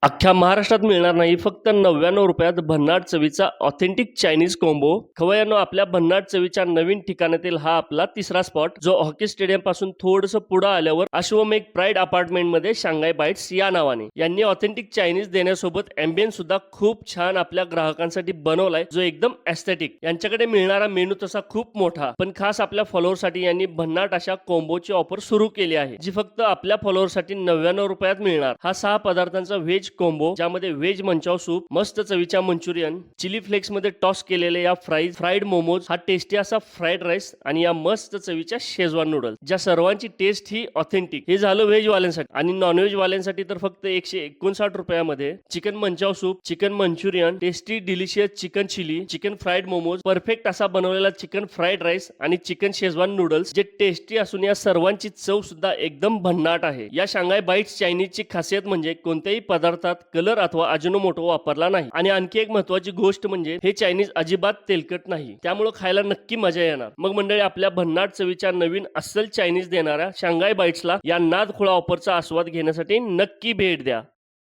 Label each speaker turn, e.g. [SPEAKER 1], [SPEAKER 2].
[SPEAKER 1] अख्ख्या महाराष्ट्रात मिळणार नाही, फक्त 99 रुपयात भन्नाट चवीचा ऑथेंटिक चायनीज कॉम्बो. खवय्यांनो, आपल्या भन्नाट चवीच्या नवीन ठिकाणातील हा आपला तिसरा स्पॉट, जो हॉकी स्टेडियम पासून थोडंसं पुढे आल्यावर अश्वमेघ प्राईड अपार्टमेंट मध्ये शांघाय बाईट्स या नावाने यांनी ऑथेंटिक चायनीज देण्यासोबत एम्बियन्स सुद्धा खूप छान आपल्या ग्राहकांसाठी बनवलाय, जो एकदम एस्थेटिक. यांच्याकडे मिळणारा मेनू तसा खूप मोठा, पण खास आपल्या फॉलोअरसाठी यांनी भन्नाट अशा कॉम्बोची ऑफर सुरू केली आहे, जी फक्त आपल्या फॉलोअरसाठी 99 रुपयात मिळणार. हा 6 पदार्थांचा व्हेज कॉम्बो, ज्यामध्ये व्हेज मंचाव सूप, मस्त चवीच्या मंचुरियन, चिली फ्लेक्स मध्ये टॉस केलेले या फ्राईड मोमोज, हा टेस्टी असा फ्राईड राईस आणि या मस्त चवीच्या शेजवान नूडल्स, ज्या सर्वांची टेस्ट ही ऑथेंटिक. हे झालं व्हेज वाल्यांसाठी. आणि नॉनव्हेज वाल्यांसाठी तर फक्त 159 रुपयामध्ये chicken manchow soup, chicken manchurian, tasty delicious chicken chilli, chicken fried momos, perfect असा बनवलेला चिकन फ्राईड राईस आणि चिकन शेजवान नूडल्स, जे टेस्टी असून या सर्वांची चव सुद्धा एकदम भन्नाट आहे. या शांघाय बाईट्स चायनीजची खासियत म्हणजे कोणत्याही पदार्थात कलर अथवा अजिनोमोटो वापरला नाही. आणि आणखी एक महत्त्वाची गोष्ट म्हणजे हे चायनीज अजिबात तेलकट नाही, त्यामुळे खायला नक्की मजा येणार. मग मंडळी, आपल्या भन्नाट चवीच्या नवीन अस्सल चायनीज देणाऱ्या शांघाय बाईट्सला या नाद खुळा ऑफरचा आस्वाद घेण्यासाठी नक्की भेट द्या.